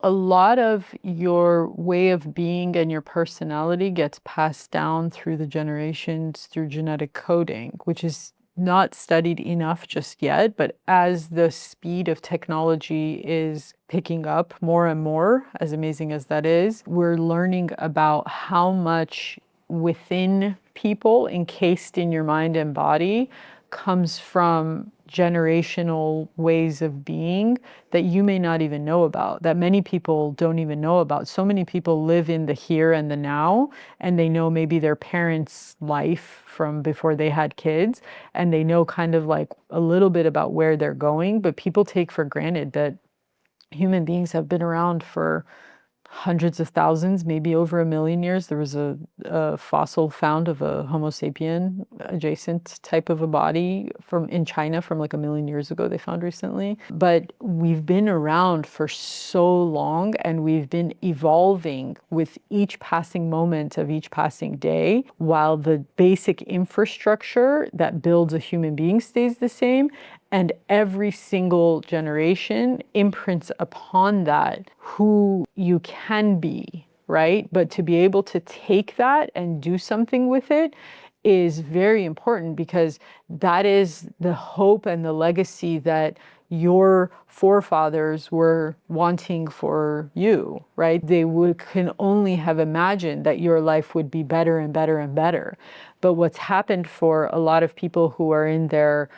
A lot of your way of being and your personality gets passed down through the generations through genetic coding, which is not studied enough just yet. But as the speed of technology is picking up more and more, as amazing as that is, we're learning about how much within people, encased in your mind and body, comes from generational ways of being that you may not even know about, that many people don't even know about. So many people live in the here and the now, and they know maybe their parents' life from before they had kids, and they know kind of like a little bit about where they're going, but people take for granted that human beings have been around for hundreds of thousands, maybe over 1 million years. There was a fossil found of a Homo sapien adjacent type of a body from in China from like 1 million years ago, they found recently. But we've been around for so long, and we've been evolving with each passing moment of each passing day, while the basic infrastructure that builds a human being stays the same. And every single generation imprints upon that who you can be, right? But to be able to take that and do something with it is very important, because that is the hope and the legacy that your forefathers were wanting for you, right? They can only have imagined that your life would be better and better and better. But what's happened for a lot of people who are in their,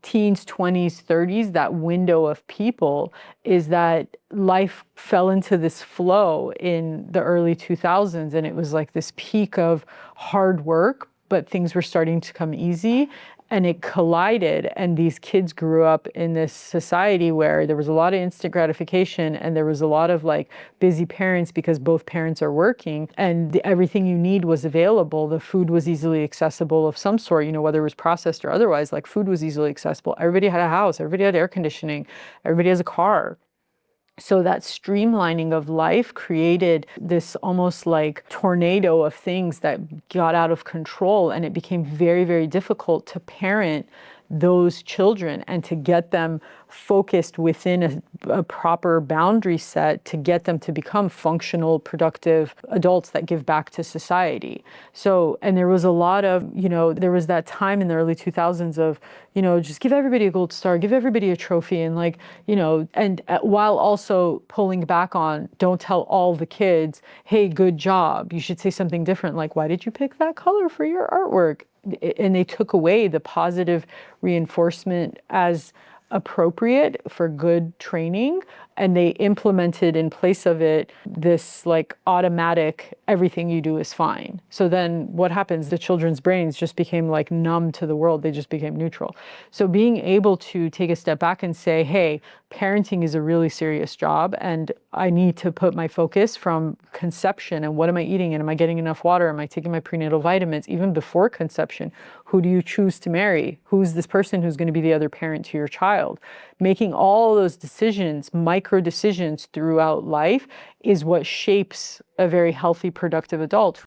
teens, 20s, 30s, that window of people, is that life fell into this flow in the early 2000s, and it was like this peak of hard work, but things were starting to come easy, and it collided. And these kids grew up in this society where there was a lot of instant gratification, and there was a lot of like busy parents because both parents are working, and everything you need was available. The food was easily accessible of some sort, whether it was processed or otherwise. Like, food was easily accessible. Everybody had a house, everybody had air conditioning, everybody has a car. So that streamlining of life created this almost like tornado of things that got out of control, and it became very, very difficult to parent those children and to get them focused within a proper boundary set, to get them to become functional, productive adults that give back to society. So, and there was a lot of, there was that time in the early 2000s of, just give everybody a gold star, give everybody a trophy, and like, and while also pulling back on, don't tell all the kids, hey, good job. You should say something different, like, why did you pick that color for your artwork? And they took away the positive reinforcement as appropriate for good training, and they implemented in place of it this like automatic, everything you do is fine. So then what happens? The children's brains just became like numb to the world. They just became neutral. So being able to take a step back and say, hey, parenting is a really serious job, and I need to put my focus from conception and what am I eating, and am I getting enough water, am I taking my prenatal vitamins, even before conception. Who do you choose to marry? Who's this person who's going to be the other parent to your child? Making all those decisions, micro decisions throughout life, is what shapes a very healthy, productive adult.